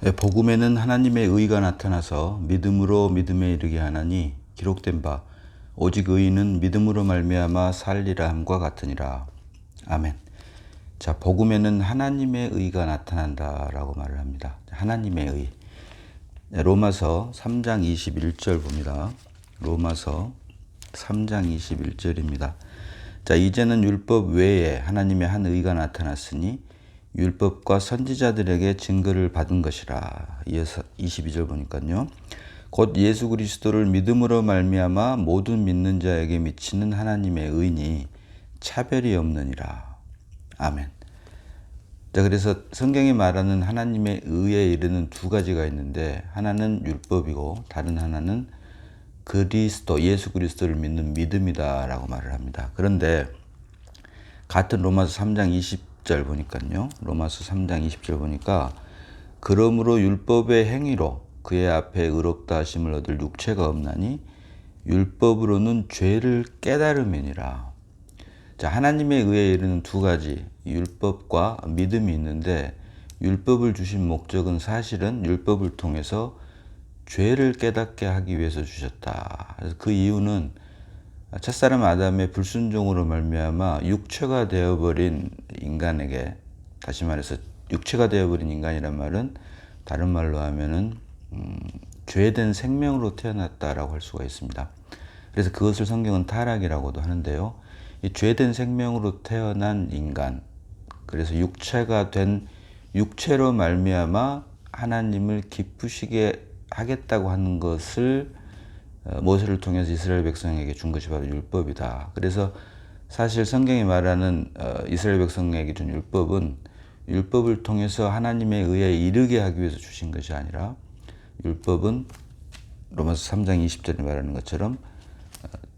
복음에는 하나님의 의가 나타나서 믿음으로 믿음에 이르게 하나니 기록된 바 오직 의인은 믿음으로 말미암아 살리라 함과 같으니라. 아멘. 자, 복음에는 하나님의 의가 나타난다라고 말을 합니다. 하나님의 의. 로마서 3장 21절 봅니다. 로마서 3장 21절입니다. 자, 이제는 율법 외에 하나님의 한 의가 나타났으니 율법과 선지자들에게 증거를 받은 것이라. 이어서 22절 보니까요. 곧 예수 그리스도를 믿음으로 말미암아 모든 믿는 자에게 미치는 하나님의 의니 차별이 없느니라. 아멘. 자, 그래서 성경이 말하는 하나님의 의에 이르는 두 가지가 있는데, 하나는 율법이고 다른 하나는 그리스도, 예수 그리스도를 믿는 믿음이다라고 말을 합니다. 그런데 같은 로마서 3장 20절 보니까요. 로마서 3장 20절 보니까 그러므로 율법의 행위로 그의 앞에 의롭다 하심을 얻을 육체가 없나니 율법으로는 죄를 깨달음이니라. 자, 하나님의 의에 이르는 두 가지, 율법과 믿음이 있는데, 율법을 주신 목적은 사실은 율법을 통해서 죄를 깨닫게 하기 위해서 주셨다. 그래서 그 이유는 첫사람 아담의 불순종으로 말미암아 육체가 되어버린 인간에게, 다시 말해서 육체가 되어버린 인간이란 말은 다른 말로 하면은 죄된 생명으로 태어났다라고 할 수가 있습니다. 그래서 그것을 성경은 타락이라고도 하는데요. 이 죄된 생명으로 태어난 인간, 그래서 육체가 된 육체로 말미암아 하나님을 기쁘시게 하겠다고 하는 것을 모세를 통해서 이스라엘 백성에게 준 것이 바로 율법이다. 그래서 사실 성경이 말하는 이스라엘 백성에게 준 율법은 율법을 통해서 하나님의 의에 이르게 하기 위해서 주신 것이 아니라, 율법은 로마서 3장 20절에 말하는 것처럼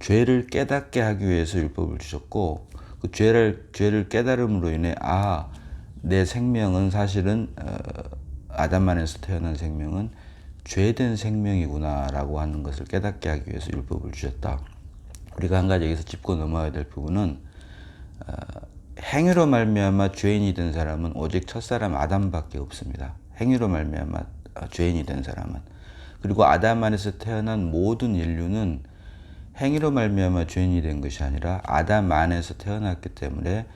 죄를 깨닫게 하기 위해서 율법을 주셨고, 그 죄를 깨달음으로 인해 내 생명은 사실은 아담 안에서 태어난 생명은 죄된 생명이구나 라고 하는 것을 깨닫게 하기 위해서 율법을 주셨다. 우리가 한 가지 여기서 짚고 넘어가야 될 부분은 행위로 말미암아 죄인이 된 사람은 오직 첫사람 아담밖에 없습니다. 행위로 말미암아 죄인이 된 사람은. 그리고 아담 안에서 태어난 모든 인류는 행위로 말미암아 죄인이 된 것이 아니라 아담 안에서 태어났기 때문에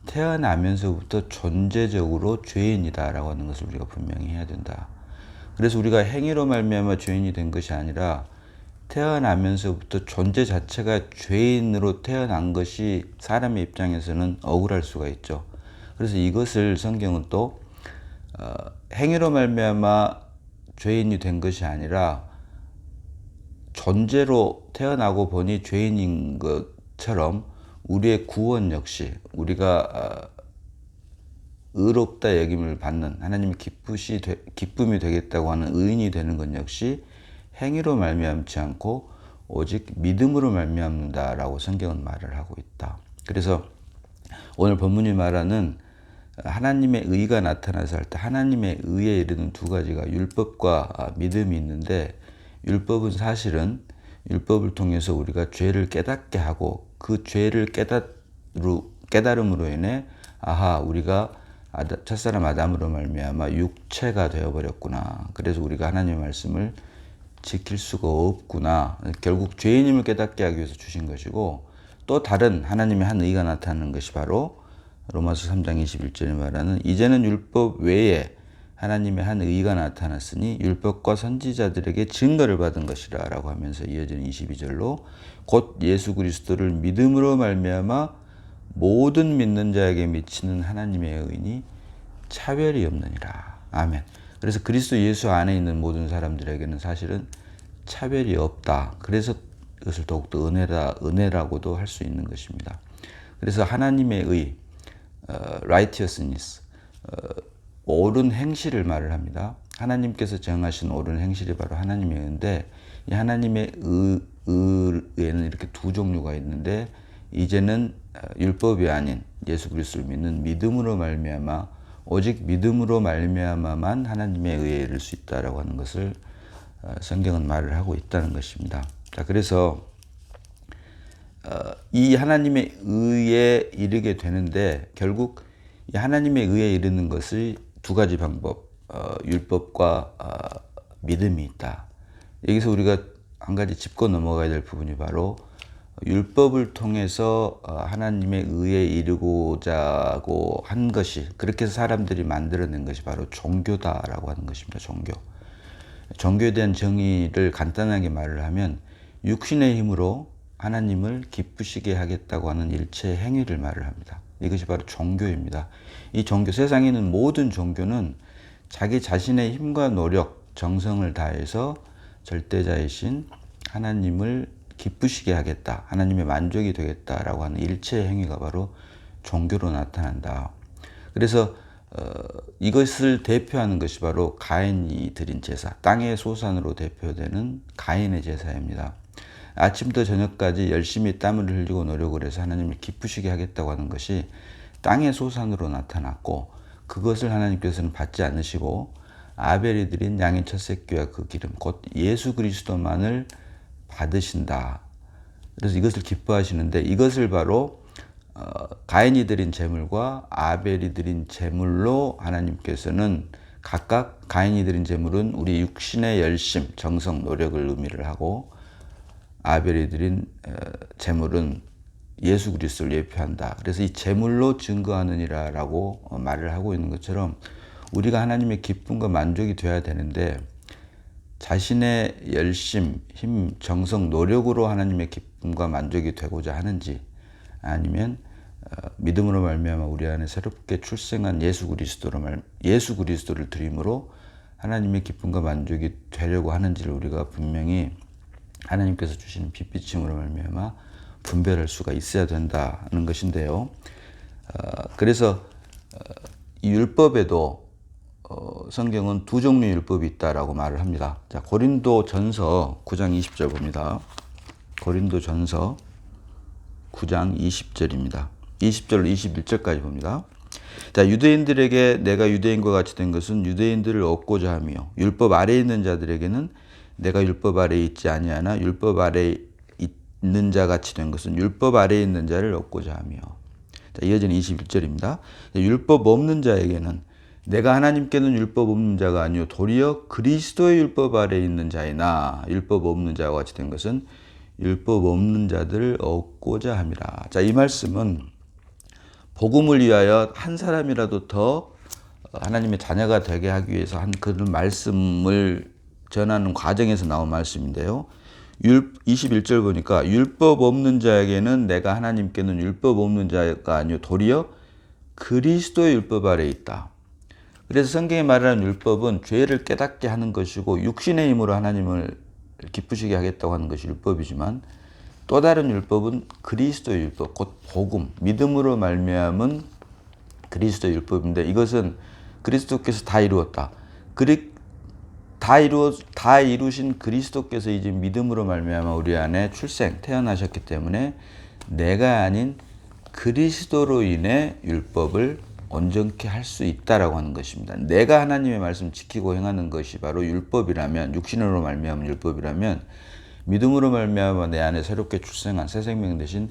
태어나면서부터 존재적으로 죄인이다라고 하는 것을 우리가 분명히 해야 된다. 그래서 우리가 행위로 말미암아 죄인이 된 것이 아니라 태어나면서부터 존재 자체가 죄인으로 태어난 것이 사람의 입장에서는 억울할 수가 있죠. 그래서 이것을 성경은 또 행위로 말미암아 죄인이 된 것이 아니라 존재로 태어나고 보니 죄인인 것처럼 우리의 구원 역시, 우리가 의롭다 여김을 받는, 하나님이 기쁨이 되겠다고 하는 의인이 되는 것 역시 행위로 말미암지 않고 오직 믿음으로 말미암는다라고 성경은 말을 하고 있다. 그래서 오늘 본문이 말하는 하나님의 의가 나타나서 할 때 하나님의 의에 이르는 두 가지가 율법과 믿음이 있는데, 율법은 사실은 율법을 통해서 우리가 죄를 깨닫게 하고, 그 죄를 깨달음으로 인해 우리가 첫사람 아담으로 말미암아 육체가 되어버렸구나. 그래서 우리가 하나님의 말씀을 지킬 수가 없구나. 결국 죄인임을 깨닫게 하기 위해서 주신 것이고, 또 다른 하나님의 한 의가 나타나는 것이 바로 로마서 3장 21절에 말하는 이제는 율법 외에 하나님의 한 의가 나타났으니 율법과 선지자들에게 증거를 받은 것이라 라고 하면서 이어지는 22절로 곧 예수 그리스도를 믿음으로 말미암아 모든 믿는 자에게 미치는 하나님의 의니 차별이 없느니라. 아멘. 그래서 그리스도 예수 안에 있는 모든 사람들에게는 사실은 차별이 없다. 그래서 이것을 더욱더 은혜라고도 할 수 있는 것입니다. 그래서 하나님의 의, righteousness, 옳은 행실을 말을 합니다. 하나님께서 정하신 옳은 행실이 바로 하나님의 의인데, 이 하나님의 의에는 이렇게 두 종류가 있는데, 이제는 율법이 아닌 예수 그리스도를 믿는 믿음으로 말미암아, 오직 믿음으로 말미암아만 하나님의 의에 이를 수 있다라고 하는 것을 성경은 말을 하고 있다는 것입니다. 자, 그래서 이 하나님의 의에 이르게 되는데, 결국 이 하나님의 의에 이르는 것이 두 가지 방법, 율법과 믿음이 있다. 여기서 우리가 한 가지 짚고 넘어가야 될 부분이 바로 율법을 통해서 하나님의 의에 이르고자 한 것이, 그렇게 해서 사람들이 만들어낸 것이 바로 종교다라고 하는 것입니다. 종교에 대한 정의를 간단하게 말을 하면 육신의 힘으로 하나님을 기쁘시게 하겠다고 하는 일체 행위를 말을 합니다. 이것이 바로 종교입니다. 이 종교, 세상에 있는 모든 종교는 자기 자신의 힘과 노력, 정성을 다해서 절대자이신 하나님을 기쁘시게 하겠다, 하나님의 만족이 되겠다라고 하는 일체 행위가 바로 종교로 나타난다. 그래서 이것을 대표하는 것이 바로 가인이 드린 제사, 땅의 소산으로 대표되는 가인의 제사입니다. 아침부터 저녁까지 열심히 땀을 흘리고 노력을 해서 하나님을 기쁘시게 하겠다고 하는 것이 땅의 소산으로 나타났고, 그것을 하나님께서는 받지 않으시고 아벨이 드린 양의 첫 새끼와 그 기름, 곧 예수 그리스도만을 받으신다. 그래서 이것을 기뻐하시는데, 이것을 바로 가인이 드린 제물과 아벨이 드린 제물로 하나님께서는 각각, 가인이 드린 제물은 우리 육신의 열심, 정성, 노력을 의미를 하고, 아벨이 드린 제물은 예수 그리스도를 예표한다. 그래서 이 제물로 증거하느니라라고 말을 하고 있는 것처럼, 우리가 하나님의 기쁨과 만족이 되어야 되는데, 자신의 열심, 힘, 정성, 노력으로 하나님의 기쁨과 만족이 되고자 하는지, 아니면 믿음으로 말미암아 우리 안에 새롭게 출생한 예수 그리스도를 드림으로 하나님의 기쁨과 만족이 되려고 하는지를 우리가 분명히 하나님께서 주시는 빛비침으로 말미암아 분별할 수가 있어야 된다는 것인데요. 그래서 이 율법에도 성경은 두 종류의 율법이 있다라고 말을 합니다. 자, 고린도전서 9장 20절 봅니다. 고린도전서 9장 20절입니다. 20절로 21절까지 봅니다. 자, 유대인들에게 내가 유대인과 같이 된 것은 유대인들을 얻고자 하며, 율법 아래에 있는 자들에게는 내가 율법 아래에 있지 아니하나 율법 아래에 있는 자 같이 된 것은 율법 아래에 있는 자를 얻고자 하며. 자, 이어지는 21절입니다. 율법 없는 자에게는 내가 하나님께는 율법 없는 자가 아니요 도리어 그리스도의 율법 아래에 있는 자이나, 율법 없는 자와 같이 된 것은 율법 없는 자들을 얻고자 함이라. 자, 이 말씀은 복음을 위하여 한 사람이라도 더 하나님의 자녀가 되게 하기 위해서 한 그런 말씀을 전하는 과정에서 나온 말씀인데요. 21절 보니까 율법 없는 자에게는 내가 하나님께는 율법 없는 자가 아니요 도리어 그리스도의 율법 아래에 있다. 그래서 성경이 말하는 율법은 죄를 깨닫게 하는 것이고, 육신의 힘으로 하나님을 기쁘시게 하겠다고 하는 것이 율법이지만, 또 다른 율법은 그리스도의 율법, 곧 복음, 믿음으로 말미암은 그리스도의 율법인데, 이것은 그리스도께서 다 이루었다. 다 이루신 그리스도께서 이제 믿음으로 말미암아 우리 안에 태어나셨기 때문에 내가 아닌 그리스도로 인해 율법을 온전케 할 수 있다라고 하는 것입니다. 내가 하나님의 말씀 지키고 행하는 것이 바로 율법이라면, 육신으로 말미암은 율법이라면, 믿음으로 말미암아 내 안에 새롭게 출생한 새 생명 대신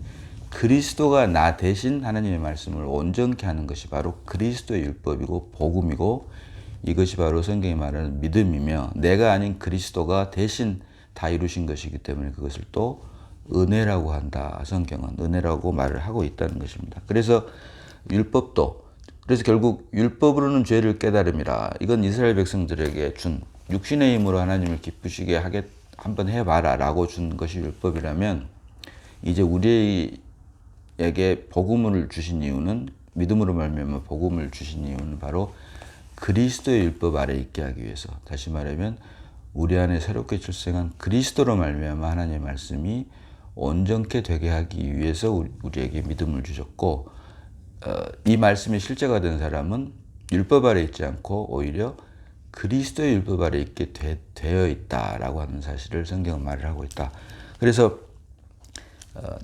그리스도가 나 대신 하나님의 말씀을 온전케 하는 것이 바로 그리스도의 율법이고 복음이고, 이것이 바로 성경이 말하는 믿음이며, 내가 아닌 그리스도가 대신 다 이루신 것이기 때문에 그것을 또 은혜라고 한다. 성경은 은혜라고 말을 하고 있다는 것입니다. 그래서 결국 율법으로는 죄를 깨달음이라. 이건 이스라엘 백성들에게 준, 육신의 힘으로 하나님을 기쁘시게 한번 해봐라 라고 준 것이 율법이라면, 이제 우리에게 복음을 주신 이유는, 믿음으로 말미암아 복음을 주신 이유는 바로 그리스도의 율법 아래 있게 하기 위해서, 다시 말하면 우리 안에 새롭게 출생한 그리스도로 말미암아 하나님의 말씀이 온전케 되게 하기 위해서 우리에게 믿음을 주셨고, 이 말씀이 실제가 된 사람은 율법 아래 있지 않고 오히려 그리스도의 율법 아래 있게 되어 있다라고 하는 사실을 성경은 말을 하고 있다. 그래서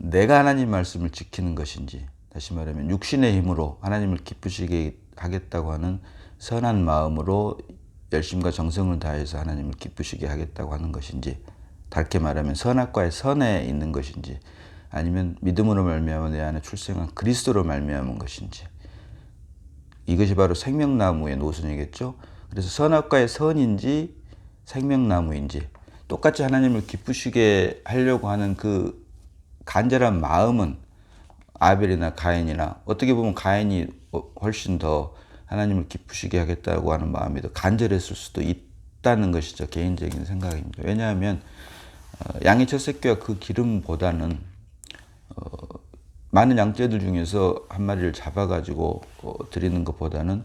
내가 하나님 말씀을 지키는 것인지, 다시 말하면 육신의 힘으로 하나님을 기쁘시게 하겠다고 하는 선한 마음으로 열심과 정성을 다해서 하나님을 기쁘시게 하겠다고 하는 것인지, 다르게 말하면 선악과의 선에 있는 것인지, 아니면 믿음으로 말미암아 내 안에 출생한 그리스도로 말미암은 것인지, 이것이 바로 생명나무의 노선이겠죠. 그래서 선악과의 선인지 생명나무인지 똑같이 하나님을 기쁘시게 하려고 하는 그 간절한 마음은 아벨이나 가인이나 어떻게 보면 가인이 훨씬 더 하나님을 기쁘시게 하겠다고 하는 마음이 더 간절했을 수도 있다는 것이죠. 개인적인 생각입니다. 왜냐하면 양의 첫 새끼와 그 기름보다는 많은 양떼들 중에서 한 마리를 잡아가지고 드리는 것보다는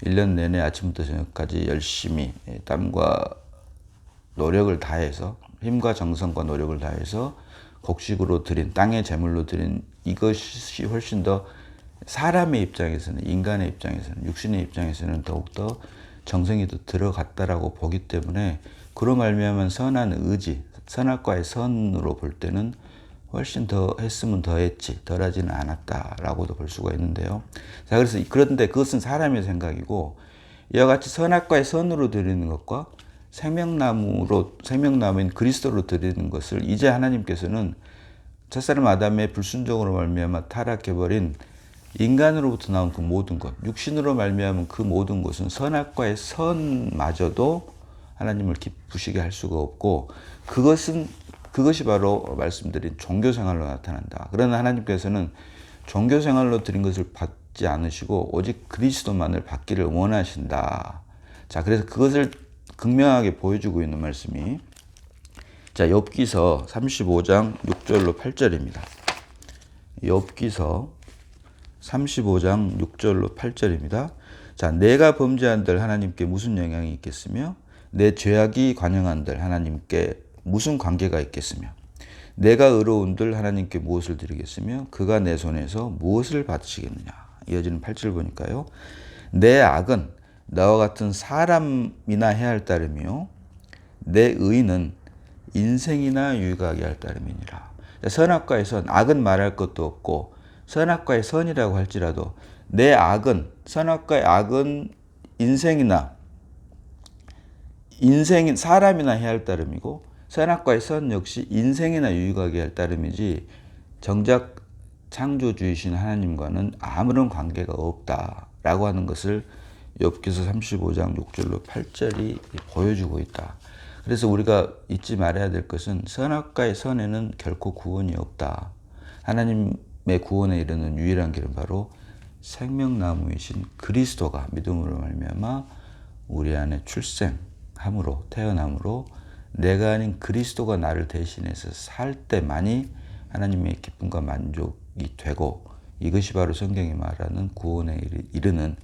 1년 내내 아침부터 저녁까지 열심히 땀과 노력을 다해서 힘과 정성과 노력을 다해서 곡식으로 드린 땅의 제물로 드린 이것이 훨씬 더 사람의 입장에서는 인간의 입장에서는 육신의 입장에서는 더욱더 정성이 더 들어갔다라고 보기 때문에 그로 말미암은 선한 의지 선악과의 선으로 볼 때는 훨씬 더 했으면 더 했지 덜 하지는 않았다라고도 볼 수가 있는데요. 자, 그래서 그런데 그것은 사람의 생각이고 이와 같이 선악과의 선으로 드리는 것과 생명나무인 그리스도로 드리는 것을 이제 하나님께서는 첫사람 아담의 불순종으로 말미암아 타락해버린 인간으로부터 나온 그 모든 것, 육신으로 말미암은 그 모든 것은 선악과의 선마저도 하나님을 기쁘시게 할 수가 없고 그것이 바로 말씀드린 종교생활로 나타난다. 그러나 하나님께서는 종교생활로 드린 것을 받지 않으시고 오직 그리스도만을 받기를 원하신다. 자, 그래서 그것을 극명하게 보여주고 있는 말씀이 자, 욥기서 35장 6절로 8절입니다. 욥기서 35장 6절로 8절입니다. 자, 내가 범죄한들 하나님께 무슨 영향이 있겠으며 내 죄악이 관영한들 하나님께 무슨 관계가 있겠으며 내가 의로운들 하나님께 무엇을 드리겠으며 그가 내 손에서 무엇을 받으시겠느냐. 이어지는 8절 보니까요. 내 악은 나와 같은 사람이나 해야 할 따름이요 내 의는 인생이나 유익하게 할 따름이니라. 선악과의 선, 악은 말할 것도 없고 선악과의 선이라고 할지라도 내 악은 선악과의 악은 인생인 사람이나 해야 할 따름이고 선악과의 선 역시 인생이나 유익하게 할 따름이지 정작 창조주이신 하나님과는 아무런 관계가 없다라고 하는 것을 욥기서 35장 6절로 8절이 보여주고 있다. 그래서 우리가 잊지 말아야 될 것은 선악과의 선에는 결코 구원이 없다. 하나님의 구원에 이르는 유일한 길은 바로 생명나무이신 그리스도가 믿음으로 말미암아 우리 안에 출생함으로 태어남으로 내가 아닌 그리스도가 나를 대신해서 살 때만이 하나님의 기쁨과 만족이 되고 이것이 바로 성경이 말하는 구원에 이르는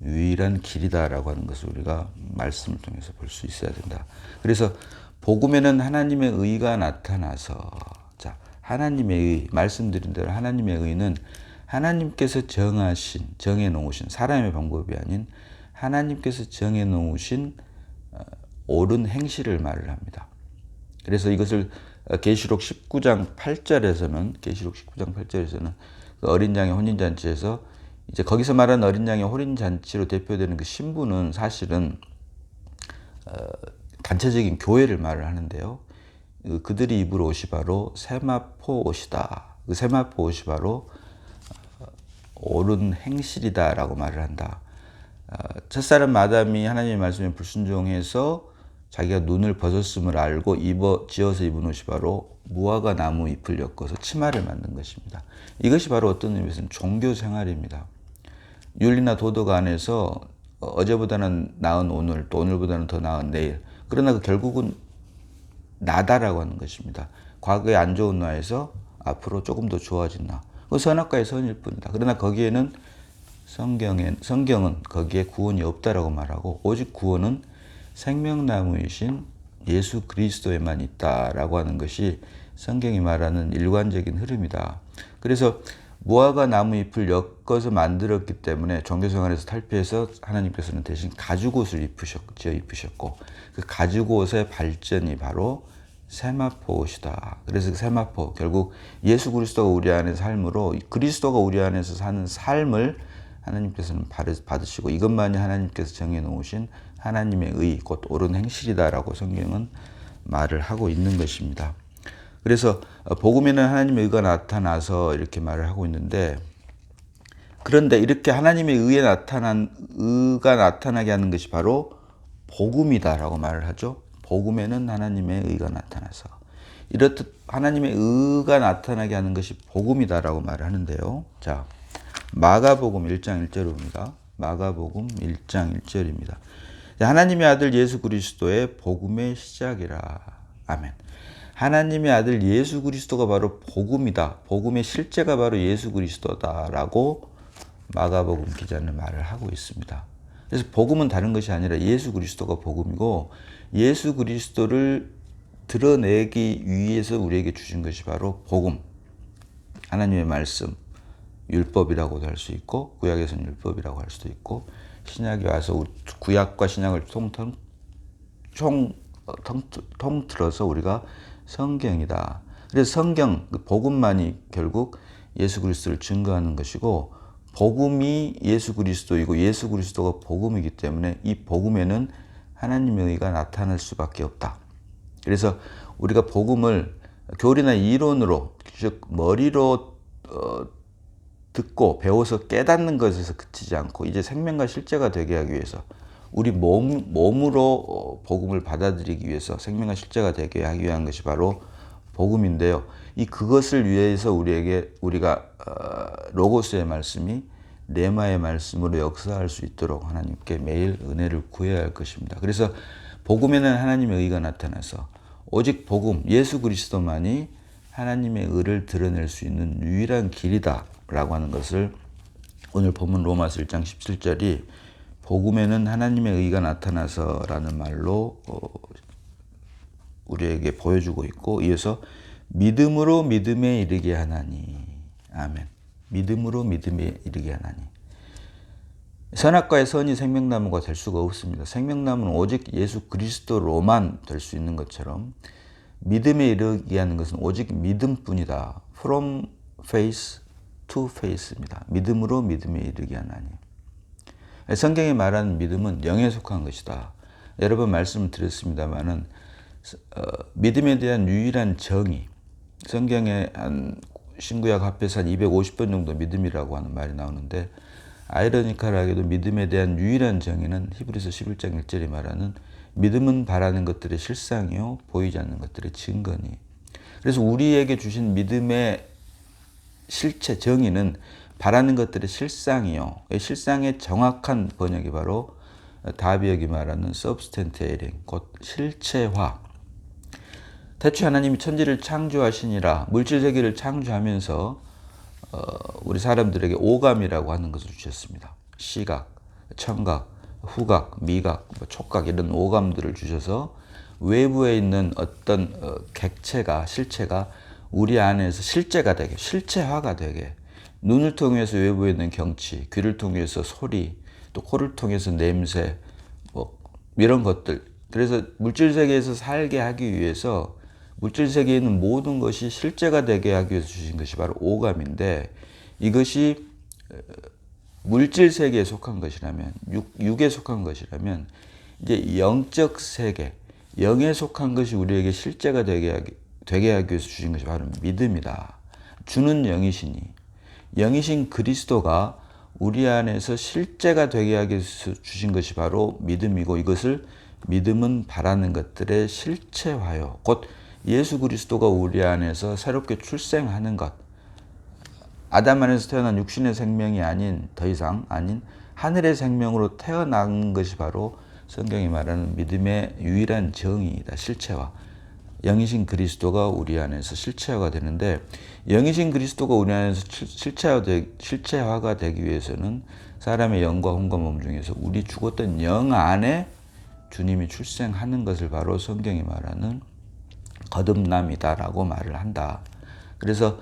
유일한 길이다라고 하는 것을 우리가 말씀을 통해서 볼 수 있어야 된다. 그래서 복음에는 하나님의 의가 나타나서 자, 하나님의 의, 말씀드린 대로 하나님의 의는 하나님께서 정해 놓으신 사람의 방법이 아닌 하나님께서 정해 놓으신 옳은 행실을 말을 합니다. 그래서 이것을 계시록 19장 8절에서는 그 어린 양의 혼인잔치에서 이제 거기서 말하는 어린 양의 혼인잔치로 대표되는 그 신부는 사실은 단체적인 교회를 말을 하는데요. 그들이 입을 옷이 바로 세마포 옷이다. 그 세마포 옷이 바로 옳은 행실이다라고 말을 한다. 첫사람 아담이 하나님의 말씀에 불순종해서 자기가 눈을 벗었음을 알고 지어서 입은 옷이 바로 무화과 나무 잎을 엮어서 치마를 만든 것입니다. 이것이 바로 어떤 의미에서는 종교 생활입니다. 윤리나 도덕 안에서 어제보다는 나은 오늘, 또 오늘보다는 더 나은 내일. 그러나 그 결국은 나다라고 하는 것입니다. 과거에 안 좋은 나에서 앞으로 조금 더 좋아진 나. 그 선악과의 선일 뿐이다. 그러나 거기에는 성경은 거기에 구원이 없다라고 말하고 오직 구원은 생명나무이신 예수 그리스도에만 있다라고 하는 것이 성경이 말하는 일관적인 흐름이다. 그래서 무화과 나무 잎을 엮어서 만들었기 때문에 종교생활에서 탈피해서 하나님께서는 대신 가죽옷을 지어 입으셨고 그 가죽옷의 발전이 바로 세마포 옷이다. 그래서 그 세마포 결국 예수 그리스도가 우리 안에 삶으로 그리스도가 우리 안에서 사는 삶을 하나님께서는 받으시고 이것만이 하나님께서 정해놓으신 하나님의 의, 곧 옳은 행실이다라고 성경은 말을 하고 있는 것입니다. 그래서 복음에는 하나님의 의가 나타나서 이렇게 말을 하고 있는데 그런데 이렇게 하나님의 의가 나타나게 하는 것이 바로 복음이다라고 말을 하죠. 복음에는 하나님의 의가 나타나서 이렇듯 하나님의 의가 나타나게 하는 것이 복음이다라고 말을 하는데요. 자, 마가복음 1장 1절을 봅니다. 마가복음 1장 1절입니다. 하나님의 아들 예수 그리스도의 복음의 시작이라. 아멘. 하나님의 아들 예수 그리스도가 바로 복음이다. 복음의 실제가 바로 예수 그리스도다라고 마가복음 기자는 말을 하고 있습니다. 그래서 복음은 다른 것이 아니라 예수 그리스도가 복음이고 예수 그리스도를 드러내기 위해서 우리에게 주신 것이 바로 복음. 하나님의 말씀, 율법이라고도 할 수 있고 구약에서는 율법이라고 할 수도 있고 신약에 와서 구약과 신약을 통틀어서 우리가 성경이다. 그래서 성경, 복음만이 결국 예수 그리스도를 증거하는 것이고 복음이 예수 그리스도이고 예수 그리스도가 복음이기 때문에 이 복음에는 하나님의 의가 나타날 수밖에 없다. 그래서 우리가 복음을 교리나 이론으로, 즉 머리로 듣고 배워서 깨닫는 것에서 그치지 않고 이제 생명과 실제가 되게 하기 위해서 우리 몸으로 복음을 받아들이기 위해서 생명과 실제가 되게 하기 위한 것이 바로 복음인데요. 그것을 위해서 우리가 로고스의 말씀이 레마의 말씀으로 역사할 수 있도록 하나님께 매일 은혜를 구해야 할 것입니다. 그래서 복음에는 하나님의 의가 나타나서 오직 복음, 예수 그리스도만이 하나님의 의를 드러낼 수 있는 유일한 길이다 라고 하는 것을 오늘 본문 로마서 1장 17절이 복음에는 하나님의 의가 나타나서 라는 말로 우리에게 보여주고 있고 이어서 믿음으로 믿음에 이르게 하나니. 아멘. 믿음으로 믿음에 이르게 하나니. 선악과의 선이 생명나무가 될 수가 없습니다. 생명나무는 오직 예수 그리스도로만 될 수 있는 것처럼 믿음에 이르게 하는 것은 오직 믿음뿐이다. From faith to faith입니다. 믿음으로 믿음에 이르게 하나니. 성경이 말하는 믿음은 영에 속한 것이다. 여러 번 말씀을 드렸습니다마는 믿음에 대한 유일한 정의, 성경에 한 신구약 합해서 한 250번 정도 믿음이라고 하는 말이 나오는데 아이러니컬하게도 믿음에 대한 유일한 정의는 히브리서 11장 1절이 말하는 믿음은 바라는 것들의 실상이요 보이지 않는 것들의 증거니. 그래서 우리에게 주신 믿음의 실체 정의는 바라는 것들의 실상이요. 실상의 정확한 번역이 바로 다비역이 말하는 substantiating, 곧 실체화. 태초에 하나님이 천지를 창조하시니라. 물질 세계를 창조하면서 우리 사람들에게 오감이라고 하는 것을 주셨습니다. 시각, 청각, 후각, 미각, 촉각 이런 오감들을 주셔서 외부에 있는 어떤 객체가, 실체가 우리 안에서 실제가 되게, 실체화가 되게, 눈을 통해서 외부에 있는 경치, 귀를 통해서 소리, 또 코를 통해서 냄새, 이런 것들. 그래서 물질 세계에서 살게 하기 위해서 물질 세계에 있는 모든 것이 실제가 되게 하기 위해서 주신 것이 바로 오감인데 이것이 물질 세계에 속한 것이라면, 육에 속한 것이라면 이제 영적 세계, 영에 속한 것이 우리에게 실제가 되게 하기 위해서 주신 것이 바로 믿음이다. 주는 영이시니 영이신 그리스도가 우리 안에서 실제가 되게 하기 위해서 주신 것이 바로 믿음이고 이것을 믿음은 바라는 것들의 실체화요. 곧 예수 그리스도가 우리 안에서 새롭게 출생하는 것. 아담 안에서 태어난 육신의 생명이 아닌 더 이상 아닌 하늘의 생명으로 태어난 것이 바로 성경이 말하는 믿음의 유일한 정의이다. 실체화. 영이신 그리스도가 우리 안에서 실체화가 되는데 영이신 그리스도가 우리 안에서 실체화가 되기 위해서는 사람의 영과 혼과 몸 중에서 우리 죽었던 영 안에 주님이 출생하는 것을 바로 성경이 말하는 거듭남이다라고 말을 한다. 그래서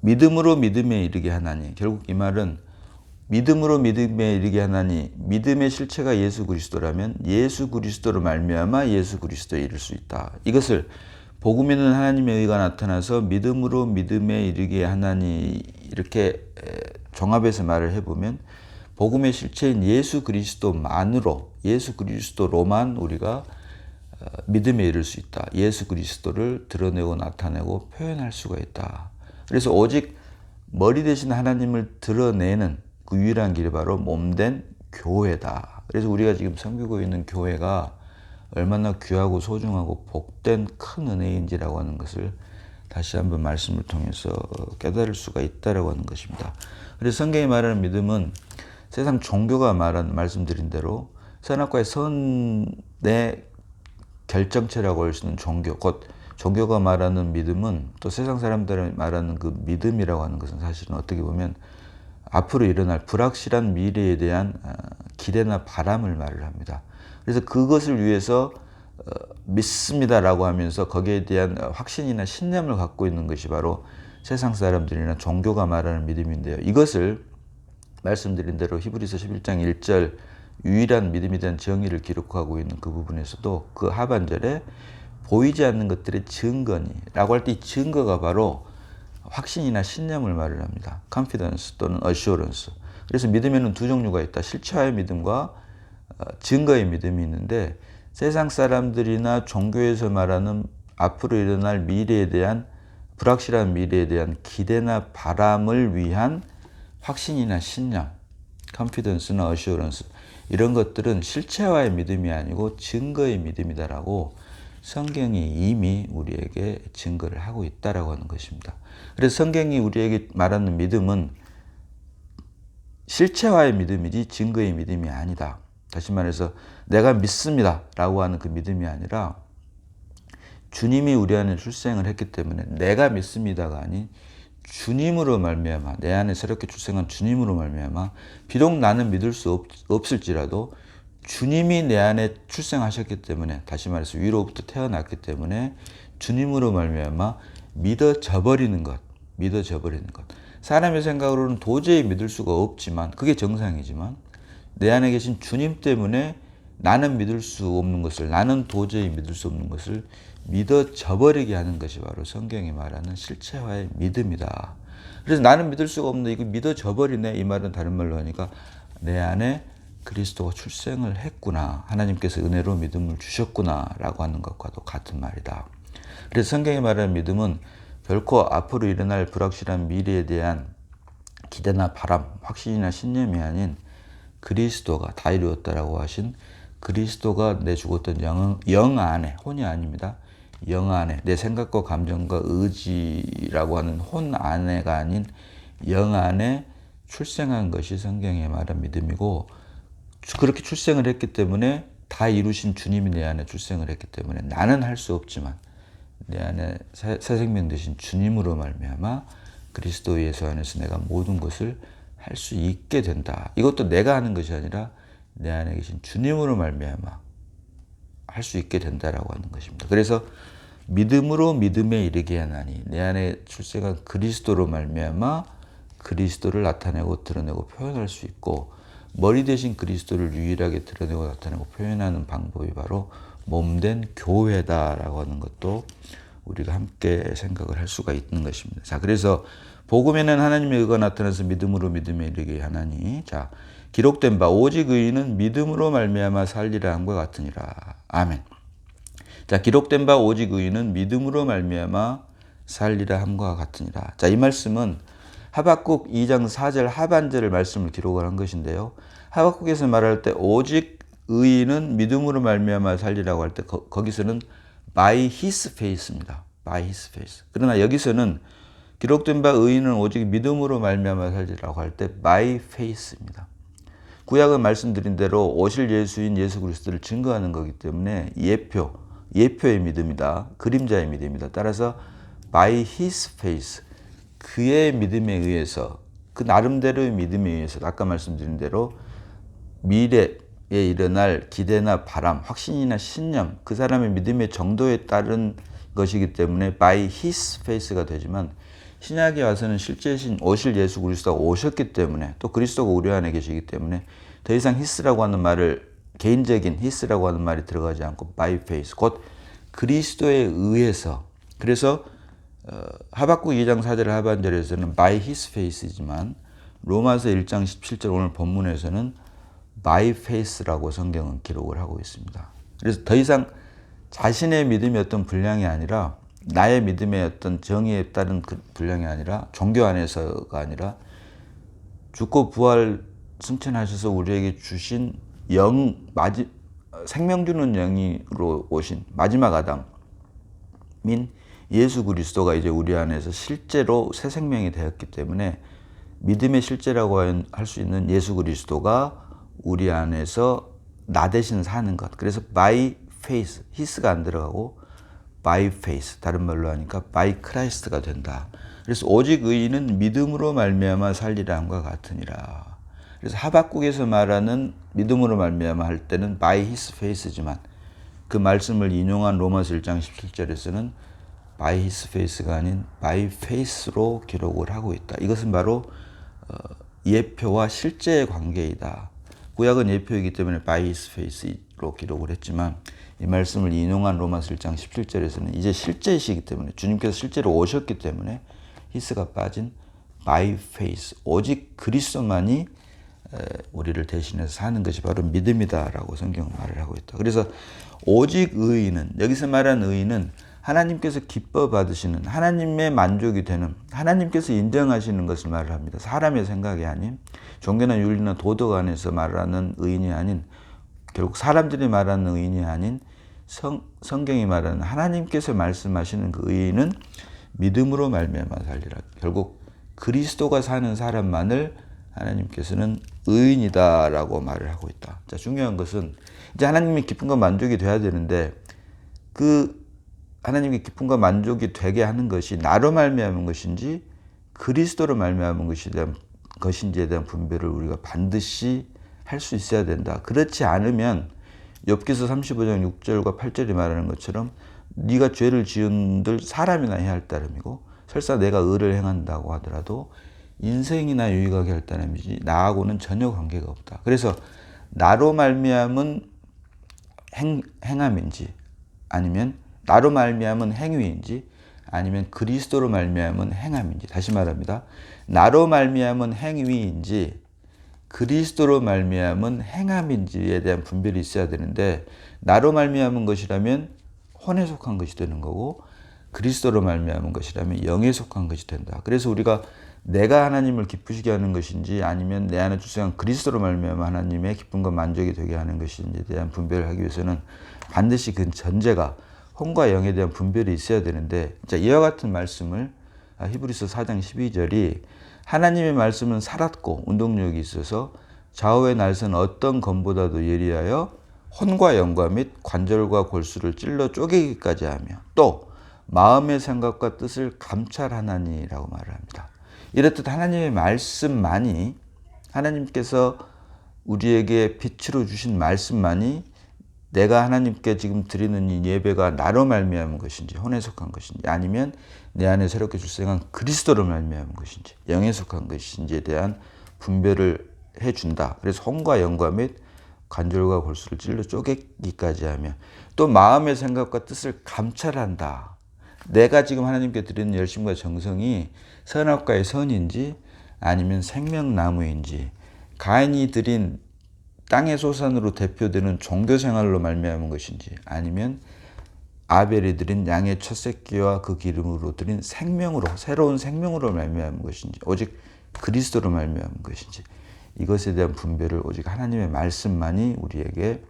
믿음으로 믿음에 이르게 하나니, 결국 이 말은 믿음으로 믿음에 이르게 하나니, 믿음의 실체가 예수 그리스도라면 예수 그리스도로 말미암아 예수 그리스도에 이를 수 있다. 이것을 복음에는 하나님의 의가 나타나서 믿음으로 믿음에 이르게 하나니 이렇게 종합해서 말을 해보면 복음의 실체인 예수 그리스도만으로, 예수 그리스도로만 우리가 믿음에 이를 수 있다. 예수 그리스도를 드러내고 나타내고 표현할 수가 있다. 그래서 오직 머리 대신 하나님을 드러내는 그 유일한 길이 바로 몸된 교회다. 그래서 우리가 지금 섬기고 있는 교회가 얼마나 귀하고 소중하고 복된 큰 은혜인지라고 하는 것을 다시 한번 말씀을 통해서 깨달을 수가 있다라고 하는 것입니다. 그래서 성경이 말하는 믿음은 세상 종교가 말씀드린 대로 선악과의 선의 결정체라고 할 수 있는 종교, 곧 종교가 말하는 믿음은 또 세상 사람들이 말하는 그 믿음이라고 하는 것은 사실은 어떻게 보면 앞으로 일어날 불확실한 미래에 대한 기대나 바람을 말을 합니다. 그래서 그것을 위해서 믿습니다라고 하면서 거기에 대한 확신이나 신념을 갖고 있는 것이 바로 세상 사람들이나 종교가 말하는 믿음인데요. 이것을 말씀드린 대로 히브리서 11장 1절 유일한 믿음에 대한 정의를 기록하고 있는 그 부분에서도 그 하반절에 보이지 않는 것들의 증거니라고 할 때 이 증거가 바로 확신이나 신념을 말을 합니다. confidence 또는 assurance. 그래서 믿음에는 두 종류가 있다. 실체화의 믿음과 증거의 믿음이 있는데 세상 사람들이나 종교에서 말하는 앞으로 일어날 미래에 대한 불확실한 미래에 대한 기대나 바람을 위한 확신이나 신념, confidence나 assurance 이런 것들은 실체화의 믿음이 아니고 증거의 믿음이다라고 성경이 이미 우리에게 증거를 하고 있다라고 하는 것입니다. 그래서 성경이 우리에게 말하는 믿음은 실체화의 믿음이지 증거의 믿음이 아니다. 다시 말해서 내가 믿습니다 라고 하는 그 믿음이 아니라 주님이 우리 안에 출생을 했기 때문에 내가 믿습니다가 아닌 주님으로 말미암아 내 안에 새롭게 출생한 주님으로 말미암아 비록 나는 믿을 수 없을지라도 주님이 내 안에 출생하셨기 때문에 다시 말해서 위로부터 태어났기 때문에 주님으로 말미암아 믿어져 버리는 것. 사람의 생각으로는 도저히 믿을 수가 없지만 그게 정상이지만 내 안에 계신 주님 때문에 나는 믿을 수 없는 것을 나는 도저히 믿을 수 없는 것을 믿어져 버리게 하는 것이 바로 성경이 말하는 실체화의 믿음이다. 그래서 나는 믿을 수가 없는데 이거 믿어져 버리네 이 말은 다른 말로 하니까 내 안에 그리스도가 출생을 했구나. 하나님께서 은혜로 믿음을 주셨구나 라고 하는 것과도 같은 말이다. 그래서 성경이 말하는 믿음은 결코 앞으로 일어날 불확실한 미래에 대한 기대나 바람, 확신이나 신념이 아닌 그리스도가 다 이루었다라고 하신 그리스도가 내 죽었던 영 안에, 혼이 아닙니다. 영 안에, 내 생각과 감정과 의지라고 하는 혼 안에가 아닌 영 안에 출생한 것이 성경에 말한 믿음이고 그렇게 출생을 했기 때문에 다 이루신 주님이 내 안에 출생을 했기 때문에 나는 할 수 없지만 내 안에 새 생명 되신 주님으로 말미암아 그리스도 예수 안에서 내가 모든 것을 할 수 있게 된다. 이것도 내가 하는 것이 아니라 내 안에 계신 주님으로 말미암아 할 수 있게 된다라고 하는 것입니다. 그래서 믿음으로 믿음에 이르게 하나니 내 안에 출생한 그리스도로 말미암아 그리스도를 나타내고 드러내고 표현할 수 있고 머리 대신 그리스도를 유일하게 드러내고 나타내고 표현하는 방법이 바로 몸된 교회다라고 하는 것도 우리가 함께 생각을 할 수가 있는 것입니다. 자, 그래서 복음에는 하나님의 의가 나타나서 믿음으로 믿음에 이르게 하나니 자, 기록된 바 오직 의인은 믿음으로 말미암아 살리라 함과 같으니라. 아멘. 자, 기록된 바 오직 의인은 믿음으로 말미암아 살리라 함과 같으니라. 자, 이 말씀은 하박국 2장 4절 하반절을 말씀을 기록을 한 것인데요. 하박국에서 말할 때 오직 의인은 믿음으로 말미암아 살리라고 할 때 거기서는 by his faith입니다. by his faith. 그러나 여기서는 기록된 바 의인은 오직 믿음으로 말미암아 살리라고 할 때 by faith입니다. 구약은 말씀드린 대로 오실 예수인 예수 그리스도를 증거하는 거기 때문에 예표의 믿음이다. 그림자의 믿음이다. 따라서 by his faith, 그의 믿음에 의해서, 그 나름대로의 믿음에 의해서 아까 말씀드린 대로 미래에 일어날 기대나 바람, 확신이나 신념, 그 사람의 믿음의 정도에 따른 것이기 때문에 by his faith가 되지만 신약에 와서는 실제신 오실 예수 그리스도가 오셨기 때문에 또 그리스도가 우리 안에 계시기 때문에 더 이상 his라고 하는 말을 개인적인 his라고 하는 말이 들어가지 않고 by faith, 곧 그리스도에 의해서. 그래서 하박국 2장 4절 하반절에서는 by his faith이지만 로마서 1장 17절 오늘 본문에서는 by faith라고 성경은 기록을 하고 있습니다. 그래서 더 이상 자신의 믿음이 어떤 분량이 아니라 나의 믿음의 어떤 정의에 따른 그 분량이 아니라 종교 안에서가 아니라 죽고 부활 승천하셔서 우리에게 주신 생명 주는 영으로 오신 마지막 아담인 예수 그리스도가 이제 우리 안에서 실제로 새 생명이 되었기 때문에 믿음의 실제라고 할 수 있는 예수 그리스도가 우리 안에서 나 대신 사는 것. 그래서 by faith, his가 안 들어가고 by faith, 다른 말로 하니까 by Christ가 된다. 그래서 오직 의인은 믿음으로 말미암아 살리라 함과 같으니라. 그래서 하박국에서 말하는 믿음으로 말미암아 할 때는 by his faith지만 그 말씀을 인용한 로마서 1장 17절에서는 by his faith가 아닌 by faith로 기록을 하고 있다. 이것은 바로 예표와 실제의 관계이다. 구약은 예표이기 때문에 by his faith로 기록을 했지만 이 말씀을 인용한 로마서 1장 17절에서는 이제 실제이시기 때문에 주님께서 실제로 오셨기 때문에 his가 빠진 by faith, 오직 그리스도만이 우리를 대신해서 사는 것이 바로 믿음이다라고 성경은 말을 하고 있다. 그래서 오직 의인은, 여기서 말하는 의인은 하나님께서 기뻐 받으시는, 하나님의 만족이 되는, 하나님께서 인정하시는 것을 말을 합니다. 사람의 생각이 아닌, 종교나 윤리나 도덕 안에서 말하는 의인이 아닌, 결국 사람들이 말하는 의인이 아닌 성경이 말하는 하나님께서 말씀하시는 그 의인은 믿음으로 말미암아 살리라. 결국 그리스도가 사는 사람만을 하나님께서는 의인이다라고 말을 하고 있다. 자, 중요한 것은 이제 하나님의 기쁨과 만족이 돼야 되는데 그 하나님의 기쁨과 만족이 되게 하는 것이 나로 말미암은 것인지 그리스도로 말미암은 것인지에 대한 분별을 우리가 반드시 할 수 있어야 된다. 그렇지 않으면 욥기서 35장 6절과 8절이 말하는 것처럼 네가 죄를 지은들 사람이나 해야 할 따름이고 설사 내가 의를 행한다고 하더라도 인생이나 유익하게 할 따름이지 나하고는 전혀 관계가 없다. 그래서 나로 말미암은 행함인지 아니면 나로 말미암은 행위인지 아니면 그리스도로 말미암은 행함인지, 다시 말합니다. 나로 말미암은 행위인지 그리스도로 말미암은 행함인지에 대한 분별이 있어야 되는데 나로 말미암은 것이라면 혼에 속한 것이 되는 거고 그리스도로 말미암은 것이라면 영에 속한 것이 된다. 그래서 우리가 내가 하나님을 기쁘시게 하는 것인지 아니면 내 안에 주성한 그리스도로 말미암아 하나님의 기쁨과 만족이 되게 하는 것인지에 대한 분별을 하기 위해서는 반드시 그 전제가 혼과 영에 대한 분별이 있어야 되는데, 자, 이와 같은 말씀을 히브리서 4장 12절이 하나님의 말씀은 살았고 운동력이 있어서 좌우의 날선 어떤 검보다도 예리하여 혼과 영과 및 관절과 골수를 찔러 쪼개기까지 하며 또 마음의 생각과 뜻을 감찰하나니라고 말을 합니다. 이렇듯 하나님의 말씀만이, 하나님께서 우리에게 빛으로 주신 말씀만이 내가 하나님께 지금 드리는 이 예배가 나로 말미암은 것인지 혼에 속한 것인지 아니면 내 안에 새롭게 출생한 그리스도로 말미암은 것인지 영에 속한 것인지에 대한 분별을 해준다. 그래서 혼과 영과 및 관절과 골수를 찔러 쪼개기까지 하며 또 마음의 생각과 뜻을 감찰한다. 내가 지금 하나님께 드리는 열심과 정성이 선악과의 선인지 아니면 생명나무인지 가인이 드린 땅의 소산으로 대표되는 종교생활로 말미암은 것인지 아니면 아벨이 드린 양의 첫 새끼와 그 기름으로 드린 생명으로, 새로운 생명으로 말미암은 것인지 오직 그리스도로 말미암은 것인지 이것에 대한 분별을 오직 하나님의 말씀만이 우리에게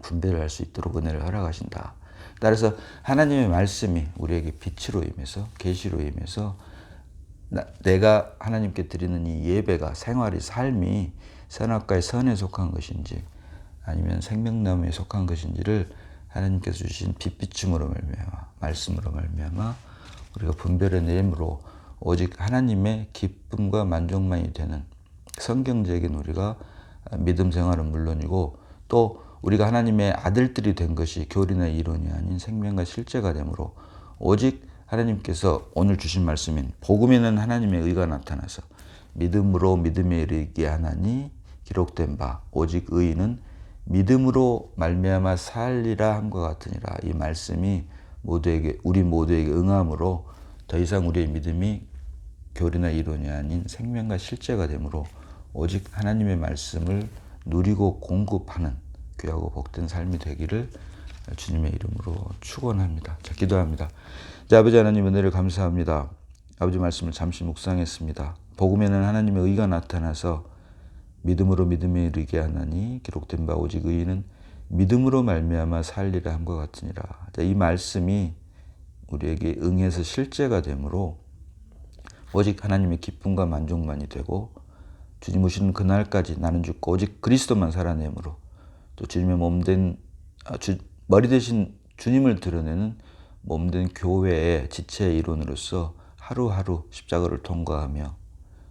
분별을 할 수 있도록 은혜를 허락하신다. 따라서 하나님의 말씀이 우리에게 빛으로 임해서 계시로 임해서 내가 하나님께 드리는 이 예배가 생활이 삶이 선악과의 선에 속한 것인지 아니면 생명나무에 속한 것인지를 하나님께서 주신 빛비춤으로 말미암아 말씀으로 말미암아 우리가 분별해 내므로 오직 하나님의 기쁨과 만족만이 되는 성경적인 우리가 믿음 생활은 물론이고 또 우리가 하나님의 아들들이 된 것이 교리나 이론이 아닌 생명과 실제가 되므로 오직 하나님께서 오늘 주신 말씀인 복음에는 하나님의 의가 나타나서 믿음으로 믿음에 이르게 하나니 기록된 바 오직 의인은 믿음으로 말미암아 살리라 함과 같으니라. 이 말씀이 모두에게 우리 모두에게 응함으로 더 이상 우리의 믿음이 교리나 이론이 아닌 생명과 실제가 되므로 오직 하나님의 말씀을 누리고 공급하는 귀하고 복된 삶이 되기를 주님의 이름으로 축원합니다. 자, 기도합니다. 자, 아버지 하나님 은혜를 감사합니다. 아버지 말씀을 잠시 묵상했습니다. 복음에는 하나님의 의가 나타나서 믿음으로 믿음에 이르게 하나니 기록된 바 오직 의인은 믿음으로 말미암아 살리라 함과 같으니라. 자, 이 말씀이 우리에게 응해서 실제가 되므로 오직 하나님의 기쁨과 만족만이 되고 주님 오시는 그날까지 나는 죽고 오직 그리스도만 살아내므로 또 주님의 몸된 머리 대신 주님을 드러내는 몸된 교회의 지체의 일원으로서 하루하루 십자가를 통과하며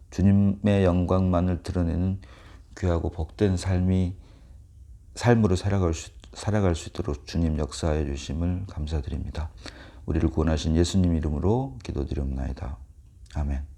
주님의 영광만을 드러내는 귀하고 복된 삶으로 살아갈 수 있도록 주님 역사해 주심을 감사드립니다. 우리를 구원하신 예수님 이름으로 기도드리옵나이다. 아멘.